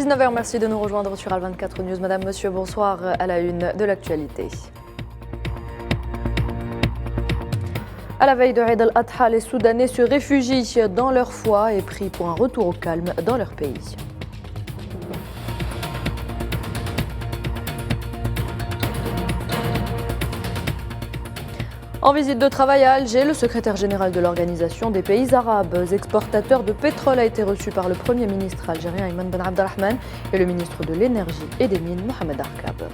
19h, merci de nous rejoindre sur Al24 News. Madame, monsieur, bonsoir à la une de l'actualité. À la veille de Eid al-Adha, les Soudanais se réfugient dans leur foi et prient pour un retour au calme dans leur pays. En visite de travail à Alger, le secrétaire général de l'Organisation des pays arabes exportateurs de pétrole a été reçu par le Premier ministre algérien Ayman Ben Abdelrahman et le ministre de l'Énergie et des Mines Mohamed Arkab.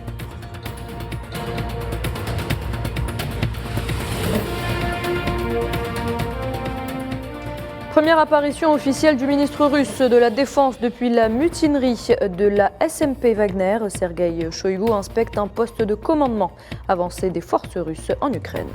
Première apparition officielle du ministre russe de la Défense depuis la mutinerie de la SMP Wagner. Sergueï Shoïgu inspecte un poste de commandement avancé des forces russes en Ukraine.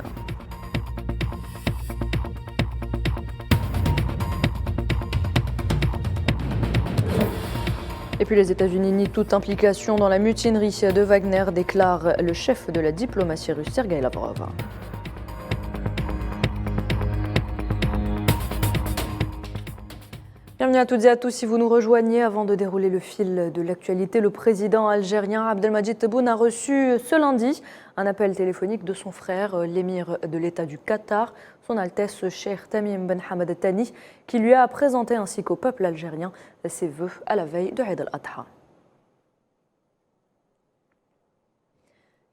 Et puis les États-Unis nient toute implication dans la mutinerie de Wagner, déclare le chef de la diplomatie russe Sergueï Lavrov. Bienvenue à toutes et à tous. Si vous nous rejoignez, avant de dérouler le fil de l'actualité, le président algérien Abdelmadjid Tebboune a reçu ce lundi un appel téléphonique de son frère, l'émir de l'État du Qatar, son Altesse Cheikh Tamim Ben Hamad Thani, qui lui a présenté ainsi qu'au peuple algérien ses vœux à la veille de Eid al-Adha.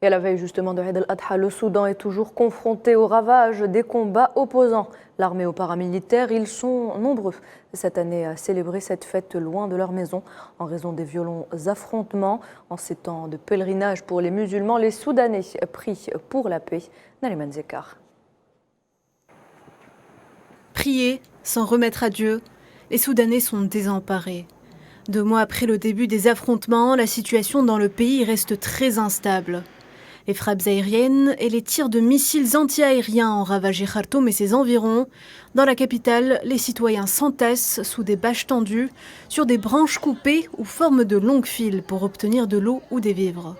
Et à la veille justement de Eid al-Adha, le Soudan est toujours confronté aux ravages des combats opposants l'armée aux paramilitaires. Ils sont nombreux cette année à célébrer cette fête loin de leur maison en raison des violents affrontements. En ces temps de pèlerinage pour les musulmans, les Soudanais prient pour la paix. Naliman Zekar. Prier, s'en remettre à Dieu, les Soudanais sont désemparés. 2 mois après le début des affrontements, la situation dans le pays reste très instable. Les frappes aériennes et les tirs de missiles anti-aériens ont ravagé Khartoum et ses environs. Dans la capitale, les citoyens s'entassent sous des bâches tendues, sur des branches coupées ou forment de longues files pour obtenir de l'eau ou des vivres.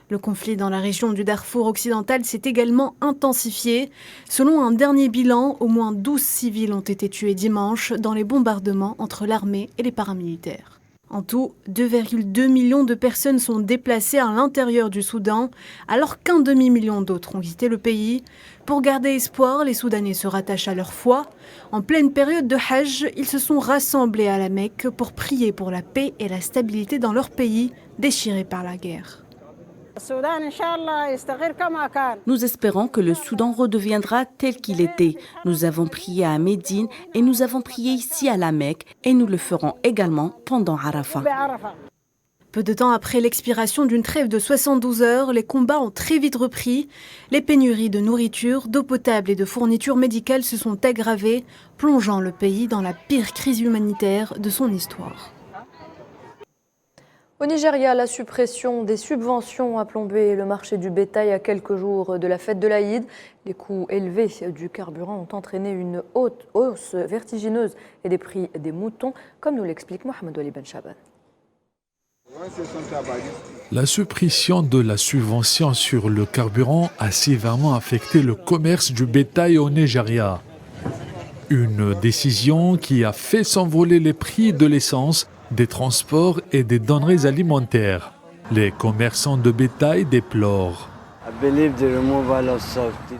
Le conflit dans la région du Darfour occidental s'est également intensifié. Selon un dernier bilan, au moins 12 civils ont été tués dimanche dans les bombardements entre l'armée et les paramilitaires. En tout, 2,2 millions de personnes sont déplacées à l'intérieur du Soudan, alors qu'un demi-million d'autres ont quitté le pays. Pour garder espoir, les Soudanais se rattachent à leur foi. En pleine période de Hajj, ils se sont rassemblés à la Mecque pour prier pour la paix et la stabilité dans leur pays, déchiré par la guerre. Nous espérons que le Soudan redeviendra tel qu'il était. Nous avons prié à Médine et nous avons prié ici à la Mecque et nous le ferons également pendant Arafat. Peu de temps après l'expiration d'une trêve de 72 heures, les combats ont très vite repris. Les pénuries de nourriture, d'eau potable et de fournitures médicales se sont aggravées, plongeant le pays dans la pire crise humanitaire de son histoire. Au Nigeria, la suppression des subventions a plombé le marché du bétail à quelques jours de la fête de l'Aïd. Les coûts élevés du carburant ont entraîné une hausse vertigineuse et des prix des moutons, comme nous l'explique Mohamed Wali Ben Chaban. La suppression de la subvention sur le carburant a sévèrement affecté le commerce du bétail au Nigeria. Une décision qui a fait s'envoler les prix de l'essence, des transports et des denrées alimentaires. Les commerçants de bétail déplorent.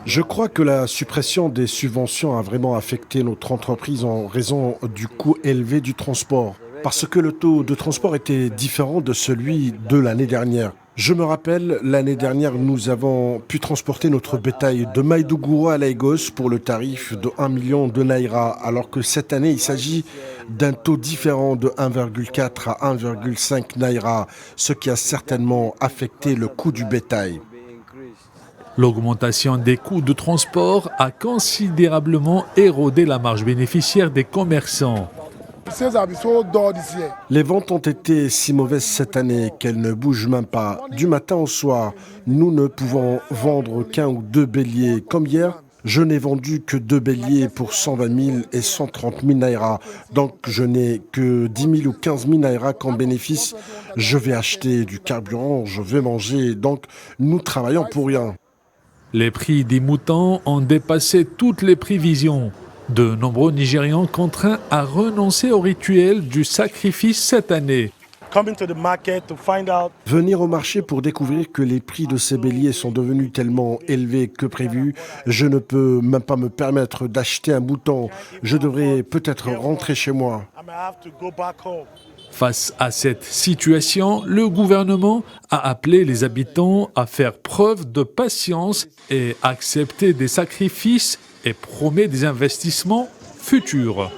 Je crois que la suppression des subventions a vraiment affecté notre entreprise en raison du coût élevé du transport. Parce que le taux de transport était différent de celui de l'année dernière. Je me rappelle, l'année dernière, nous avons pu transporter notre bétail de Maïdougoura à Lagos pour le tarif de 1 million de naira, alors que cette année, il s'agit d'un taux différent de 1,4 à 1,5 naira, ce qui a certainement affecté le coût du bétail. L'augmentation des coûts de transport a considérablement érodé la marge bénéficiaire des commerçants. Les ventes ont été si mauvaises cette année qu'elles ne bougent même pas. Du matin au soir, nous ne pouvons vendre qu'1 ou 2 béliers. Comme hier, je n'ai vendu que 2 béliers pour 120 000 et 130 000 naira. Donc je n'ai que 10 000 ou 15 000 naira comme bénéfice. Je vais acheter du carburant, je vais manger. Donc nous travaillons pour rien. Les prix des moutons ont dépassé toutes les prévisions. De nombreux Nigérians contraints à renoncer au rituel du sacrifice cette année. Venir au marché pour découvrir que les prix de ces béliers sont devenus tellement élevés que prévu, je ne peux même pas me permettre d'acheter un mouton. Je devrais peut-être rentrer chez moi. Face à cette situation, le gouvernement a appelé les habitants à faire preuve de patience et accepter des sacrifices et promet des investissements futurs.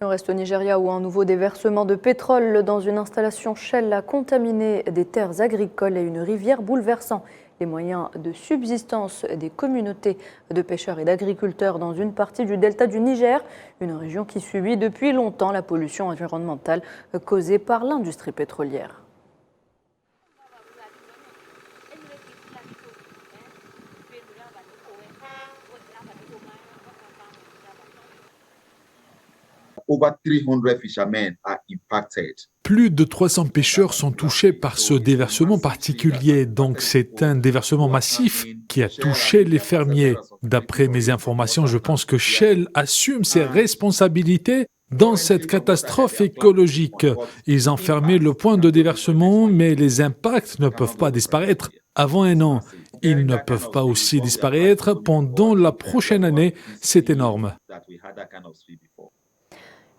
On reste au Nigeria où un nouveau déversement de pétrole dans une installation Shell a contaminé des terres agricoles et une rivière, bouleversant les moyens de subsistance des communautés de pêcheurs et d'agriculteurs dans une partie du delta du Niger, une région qui subit depuis longtemps la pollution environnementale causée par l'industrie pétrolière. Over 300 fishermen are impacted. Plus de 300 pêcheurs sont touchés par ce déversement particulier, donc c'est un déversement massif qui a touché les fermiers. D'après mes informations, je pense que Shell assume ses responsabilités dans cette catastrophe écologique. Ils ont fermé le point de déversement, mais les impacts ne peuvent pas disparaître avant un an. Ils ne peuvent pas aussi disparaître pendant la prochaine année. C'est énorme.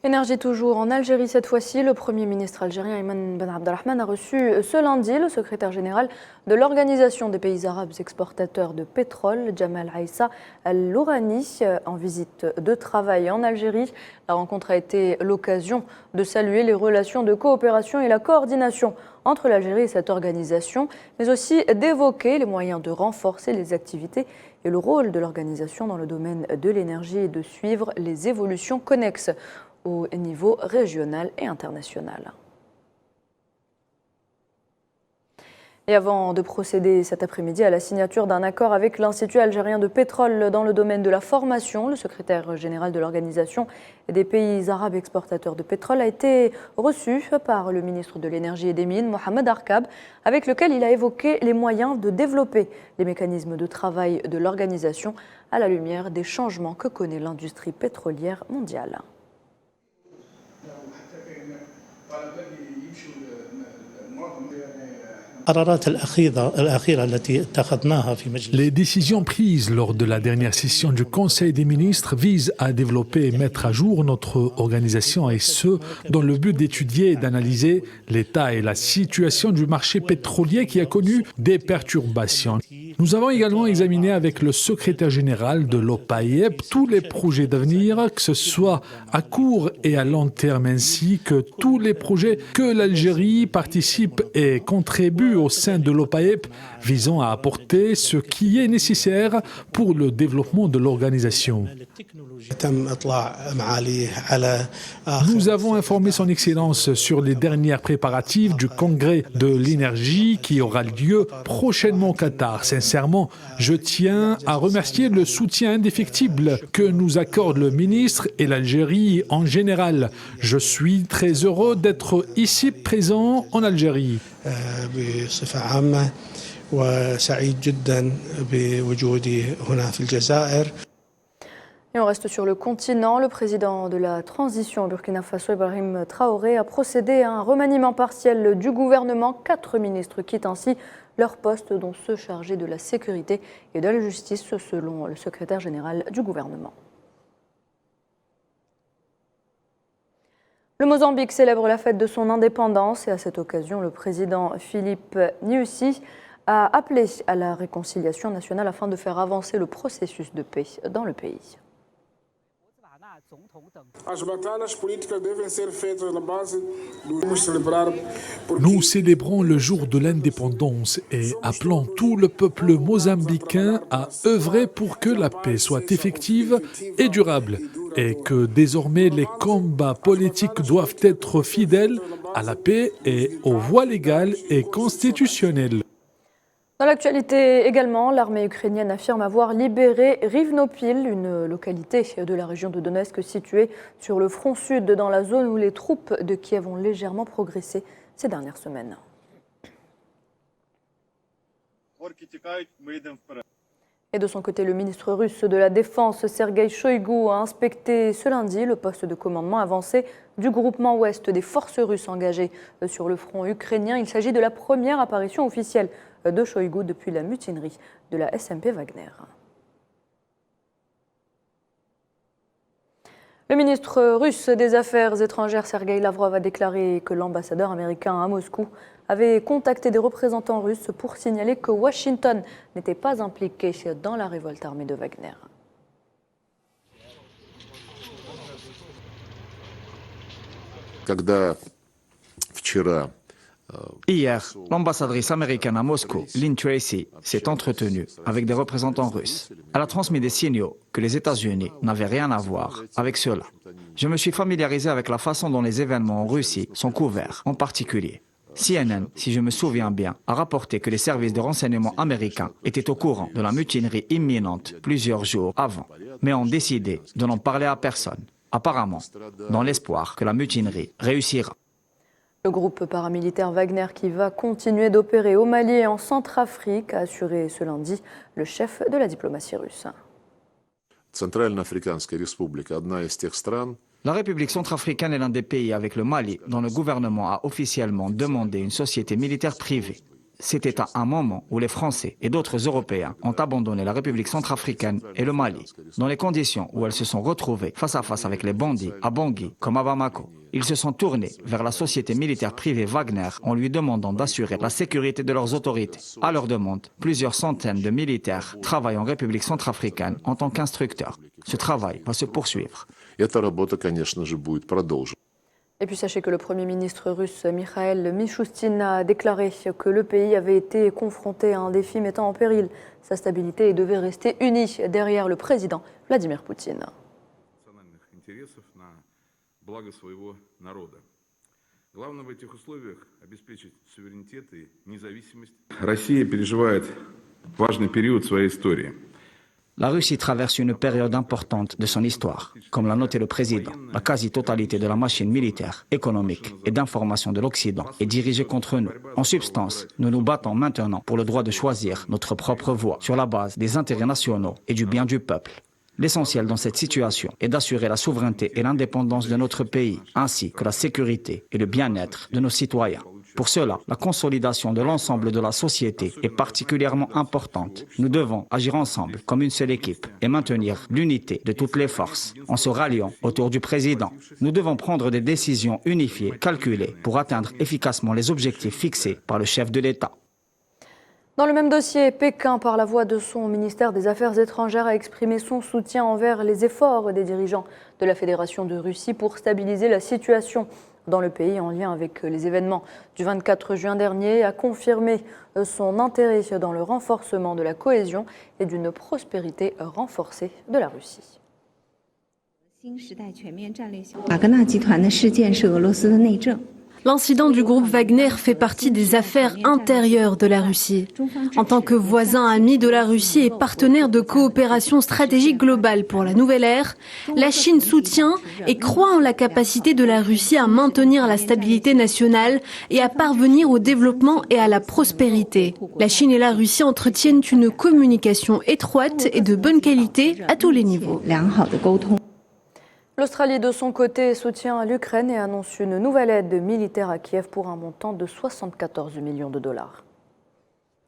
Énergie toujours en Algérie cette fois-ci. Le Premier ministre algérien Ayman Ben Abdelrahman a reçu ce lundi le secrétaire général de l'Organisation des pays arabes exportateurs de pétrole, Jamal Aïssa Al-Lourani, en visite de travail en Algérie. La rencontre a été l'occasion de saluer les relations de coopération et la coordination entre l'Algérie et cette organisation, mais aussi d'évoquer les moyens de renforcer les activités et le rôle de l'organisation dans le domaine de l'énergie et de suivre les évolutions connexes au niveau régional et international. Et avant de procéder cet après-midi à la signature d'un accord avec l'Institut algérien de pétrole dans le domaine de la formation, le secrétaire général de l'Organisation des pays arabes exportateurs de pétrole a été reçu par le ministre de l'Énergie et des Mines, Mohamed Arkab, avec lequel il a évoqué les moyens de développer les mécanismes de travail de l'organisation à la lumière des changements que connaît l'industrie pétrolière mondiale. Les décisions prises lors de la dernière session du Conseil des ministres visent à développer et mettre à jour notre organisation et ce, dans le but d'étudier et d'analyser l'état et la situation du marché pétrolier qui a connu des perturbations. Nous avons également examiné avec le secrétaire général de l'OPAEP tous les projets d'avenir, que ce soit à court et à long terme, ainsi que tous les projets que l'Algérie participe et contribue au sein de l'OPAEP, visant à apporter ce qui est nécessaire pour le développement de l'organisation. Nous avons informé son Excellence sur les dernières préparatifs du congrès de l'énergie qui aura lieu prochainement au Qatar. Sincèrement, je tiens à remercier le soutien indéfectible que nous accorde le ministre et l'Algérie en général. Je suis très heureux d'être ici présent en Algérie. Et on reste sur le continent. Le président de la transition au Burkina Faso, Ibrahim Traoré, a procédé à un remaniement partiel du gouvernement. 4 ministres quittent ainsi leur poste, dont ceux chargés de la sécurité et de la justice, selon le secrétaire général du gouvernement. Le Mozambique célèbre la fête de son indépendance et à cette occasion, le président Philippe Nyusi a appelé à la réconciliation nationale afin de faire avancer le processus de paix dans le pays. Nous célébrons le jour de l'indépendance et appelons tout le peuple mozambicain à œuvrer pour que la paix soit effective et durable et que désormais les combats politiques doivent être fidèles à la paix et aux voies légales et constitutionnelles. Dans l'actualité également, l'armée ukrainienne affirme avoir libéré Rivnopil, une localité de la région de Donetsk située sur le front sud, dans la zone où les troupes de Kiev ont légèrement progressé ces dernières semaines. Et de son côté, le ministre russe de la Défense, Sergueï Shoïgu, a inspecté ce lundi le poste de commandement avancé du groupement ouest des forces russes engagées sur le front ukrainien. Il s'agit de la première apparition officielle de Shoïgu depuis la mutinerie de la SMP Wagner. Le ministre russe des Affaires étrangères, Sergueï Lavrov, a déclaré que l'ambassadeur américain à Moscou avait contacté des représentants russes pour signaler que Washington n'était pas impliqué dans la révolte armée de Wagner. Hier, l'ambassadrice américaine à Moscou, Lynn Tracy, s'est entretenue avec des représentants russes. Elle a transmis des signaux que les États-Unis n'avaient rien à voir avec cela. Je me suis familiarisé avec la façon dont les événements en Russie sont couverts, en particulier. CNN, si je me souviens bien, a rapporté que les services de renseignement américains étaient au courant de la mutinerie imminente plusieurs jours avant, mais ont décidé de n'en parler à personne, apparemment dans l'espoir que la mutinerie réussira. Le groupe paramilitaire Wagner qui va continuer d'opérer au Mali et en Centrafrique, a assuré ce lundi le chef de la diplomatie russe. La République centrafricaine est l'un des pays avec le Mali dont le gouvernement a officiellement demandé une société militaire privée. C'était à un moment où les Français et d'autres Européens ont abandonné la République centrafricaine et le Mali, dans les conditions où elles se sont retrouvées face à face avec les bandits à Bangui comme à Bamako. Ils se sont tournés vers la société militaire privée Wagner en lui demandant d'assurer la sécurité de leurs autorités. À leur demande, plusieurs centaines de militaires travaillent en République centrafricaine en tant qu'instructeurs. Ce travail va se poursuivre. Et puis sachez que le Premier ministre russe Mikhail Mishustin a déclaré que le pays avait été confronté à un défi mettant en péril sa stabilité et devait rester uni derrière le président Vladimir Poutine. Россия переживает важный период своей истории. La Russie traverse une période importante de son histoire. Comme l'a noté le président, la quasi-totalité de la machine militaire, économique et d'information de l'Occident est dirigée contre nous. En substance, nous nous battons maintenant pour le droit de choisir notre propre voie sur la base des intérêts nationaux et du bien du peuple. L'essentiel dans cette situation est d'assurer la souveraineté et l'indépendance de notre pays, ainsi que la sécurité et le bien-être de nos citoyens. Pour cela, la consolidation de l'ensemble de la société est particulièrement importante. Nous devons agir ensemble comme une seule équipe et maintenir l'unité de toutes les forces en se ralliant autour du président. Nous devons prendre des décisions unifiées, calculées, pour atteindre efficacement les objectifs fixés par le chef de l'État. Dans le même dossier, Pékin, par la voix de son ministère des Affaires étrangères, a exprimé son soutien envers les efforts des dirigeants de la Fédération de Russie pour stabiliser la situation dans le pays en lien avec les événements du 24 juin dernier, et a confirmé son intérêt dans le renforcement de la cohésion et d'une prospérité renforcée de la Russie. L'incident du groupe Wagner fait partie des affaires intérieures de la Russie. En tant que voisin ami de la Russie et partenaire de coopération stratégique globale pour la nouvelle ère, la Chine soutient et croit en la capacité de la Russie à maintenir la stabilité nationale et à parvenir au développement et à la prospérité. La Chine et la Russie entretiennent une communication étroite et de bonne qualité à tous les niveaux. L'Australie, de son côté, soutient l'Ukraine et annonce une nouvelle aide militaire à Kiev pour un montant de 74 millions de dollars.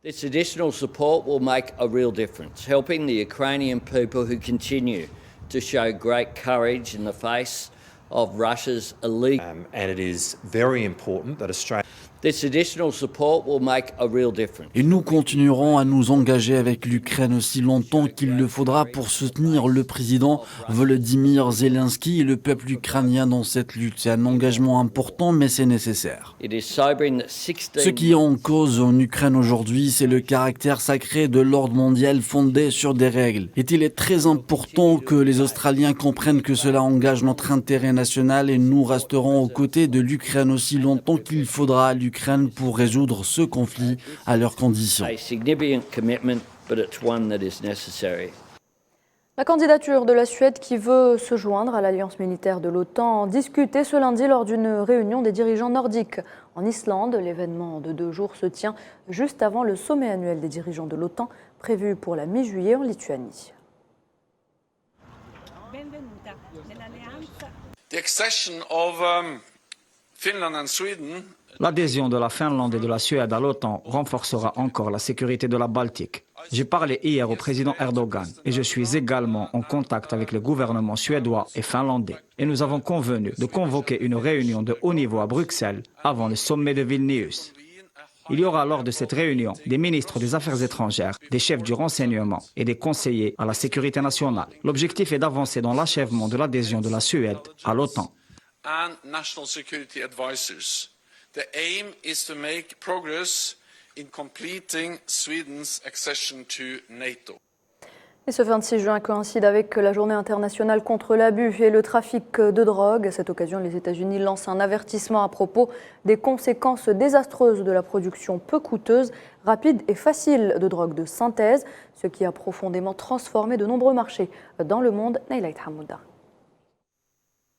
This additional support will make a real difference, helping the Ukrainian people who continue to show great courage in the face of Russia's illegal. And it is very important that Australia. This additional support will make a real difference. Et nous continuerons à nous engager avec l'Ukraine aussi longtemps qu'il le faudra pour soutenir le président Volodymyr Zelensky et le peuple ukrainien dans cette lutte. C'est un engagement important, mais c'est nécessaire. Ce qui est en cause en Ukraine aujourd'hui, c'est le caractère sacré de l'ordre mondial fondé sur des règles. Et il est très important que les Australiens comprennent que cela engage notre intérêt national et nous resterons aux côtés de l'Ukraine aussi longtemps qu'il faudra à l'Ukraine pour résoudre ce conflit à leurs conditions. La candidature de la Suède qui veut se joindre à l'alliance militaire de l'OTAN discutée ce lundi lors d'une réunion des dirigeants nordiques en Islande. L'événement de 2 jours se tient juste avant le sommet annuel des dirigeants de l'OTAN prévu pour la mi-juillet en Lituanie. The accession of Finland and Sweden. L'adhésion de la Finlande et de la Suède à l'OTAN renforcera encore la sécurité de la Baltique. J'ai parlé hier au président Erdogan et je suis également en contact avec le gouvernement suédois et finlandais. Et nous avons convenu de convoquer une réunion de haut niveau à Bruxelles avant le sommet de Vilnius. Il y aura lors de cette réunion des ministres des Affaires étrangères, des chefs du renseignement et des conseillers à la sécurité nationale. L'objectif est d'avancer dans l'achèvement de l'adhésion de la Suède à l'OTAN. And national security advisors. The aim is to make progress in completing Sweden's accession to NATO. Et ce 26 juin coïncide avec la journée internationale contre l'abus et le trafic de drogue. À cette occasion, les États-Unis lancent un avertissement à propos des conséquences désastreuses de la production peu coûteuse, rapide et facile de drogue de synthèse, ce qui a profondément transformé de nombreux marchés dans le monde. Nailaït Hamouda.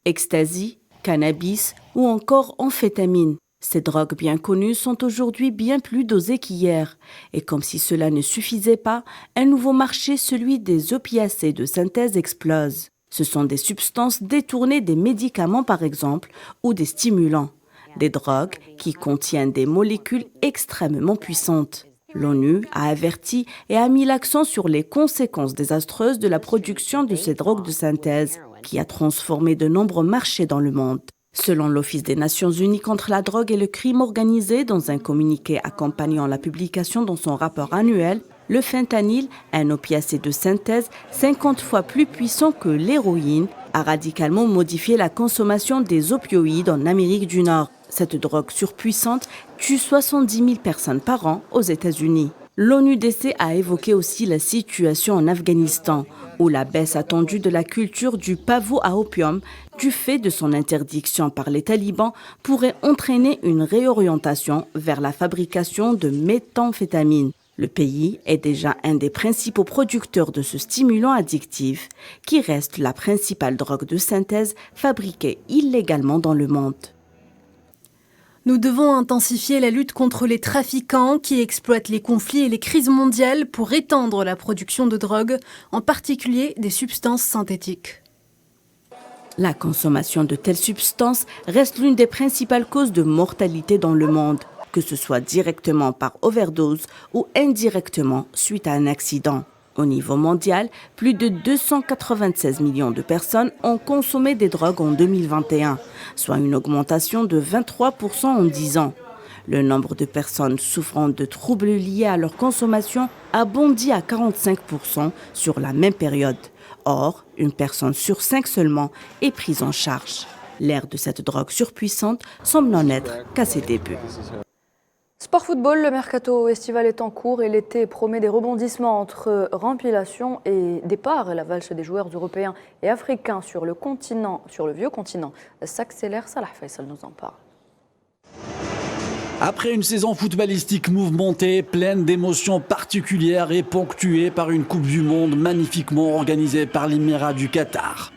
Ecstasy, cannabis ou encore amphétamine. Ces drogues bien connues sont aujourd'hui bien plus dosées qu'hier. Et comme si cela ne suffisait pas, un nouveau marché, celui des opiacés de synthèse, explose. Ce sont des substances détournées des médicaments par exemple, ou des stimulants. Des drogues qui contiennent des molécules extrêmement puissantes. L'ONU a averti et a mis l'accent sur les conséquences désastreuses de la production de ces drogues de synthèse, qui a transformé de nombreux marchés dans le monde. Selon l'Office des Nations Unies contre la drogue et le crime organisé, dans un communiqué accompagnant la publication dans son rapport annuel, le fentanyl, un opiacé de synthèse 50 fois plus puissant que l'héroïne, a radicalement modifié la consommation des opioïdes en Amérique du Nord. Cette drogue surpuissante tue 70 000 personnes par an aux États-Unis. L'ONUDC a évoqué aussi la situation en Afghanistan, où la baisse attendue de la culture du pavot à opium, du fait de son interdiction par les talibans, pourrait entraîner une réorientation vers la fabrication de méthamphétamine. Le pays est déjà un des principaux producteurs de ce stimulant addictif, qui reste la principale drogue de synthèse fabriquée illégalement dans le monde. Nous devons intensifier la lutte contre les trafiquants qui exploitent les conflits et les crises mondiales pour étendre la production de drogue, en particulier des substances synthétiques. La consommation de telles substances reste l'une des principales causes de mortalité dans le monde, que ce soit directement par overdose ou indirectement suite à un accident. Au niveau mondial, plus de 296 millions de personnes ont consommé des drogues en 2021, soit une augmentation de 23% en 10 ans. Le nombre de personnes souffrant de troubles liés à leur consommation a bondi à 45% sur la même période. Or, une personne sur 5 seulement est prise en charge. L'ère de cette drogue surpuissante semble n'en être qu'à ses débuts. Sport football, le mercato estival est en cours et l'été promet des rebondissements entre rempilation et départ. La valse des joueurs européens et africains sur le vieux continent s'accélère. Salah Faisal nous en parle. Après une saison footballistique mouvementée, pleine d'émotions particulières et ponctuée par une Coupe du Monde magnifiquement organisée par l'Émirat du Qatar,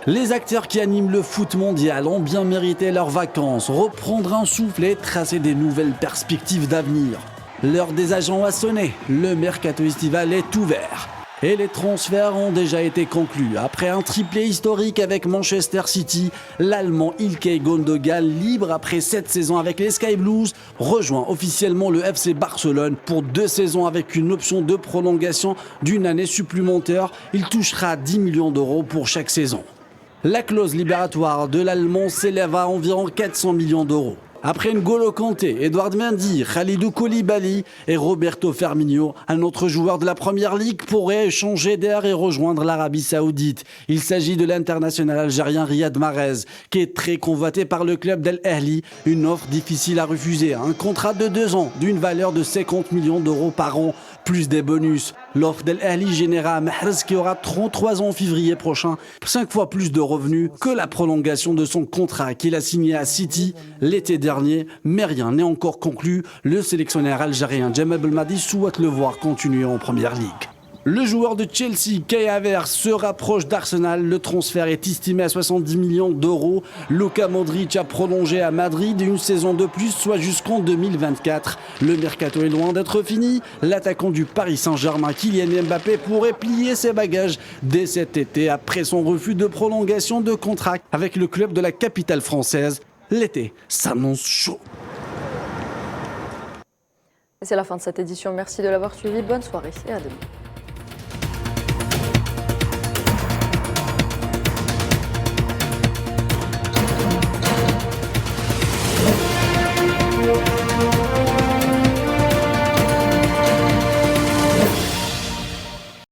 les acteurs qui animent le foot mondial ont bien mérité leurs vacances, reprendre un souffle et tracer des nouvelles perspectives d'avenir. L'heure des agents a sonné, le mercato estival est ouvert. Et les transferts ont déjà été conclus. Après un triplé historique avec Manchester City, l'Allemand Ilkay Gundogan, libre après 7 saisons avec les Sky Blues, rejoint officiellement le FC Barcelone pour 2 saisons avec une option de prolongation d'une année supplémentaire. Il touchera 10 millions d'euros pour chaque saison. La clause libératoire de l'Allemand s'élève à environ 400 millions d'euros. Après N'Golo Kanté, Edouard Mendy, Khalidou Koulibaly et Roberto Firmino, un autre joueur de la Première Ligue pourrait changer d'air et rejoindre l'Arabie Saoudite. Il s'agit de l'international algérien Riyad Mahrez, qui est très convoité par le club d'Al Ahly. Une offre difficile à refuser. Un contrat de 2 ans d'une valeur de 50 millions d'euros par an, plus des bonus. L'offre d'Al Ahly générera à Mahrez, qui aura 33 ans en février prochain, 5 fois plus de revenus que la prolongation de son contrat qu'il a signé à City l'été dernier. Mais rien n'est encore conclu. Le sélectionneur algérien Djamel Belmadi souhaite le voir continuer en Première Ligue. Le joueur de Chelsea, Kai Havertz, se rapproche d'Arsenal. Le transfert est estimé à 70 millions d'euros. Luka Modric a prolongé à Madrid une saison de plus, soit jusqu'en 2024. Le mercato est loin d'être fini. L'attaquant du Paris Saint-Germain, Kylian Mbappé, pourrait plier ses bagages dès cet été après son refus de prolongation de contrat avec le club de la capitale française. L'été s'annonce chaud. Et c'est la fin de cette édition. Merci de l'avoir suivi. Bonne soirée et à demain.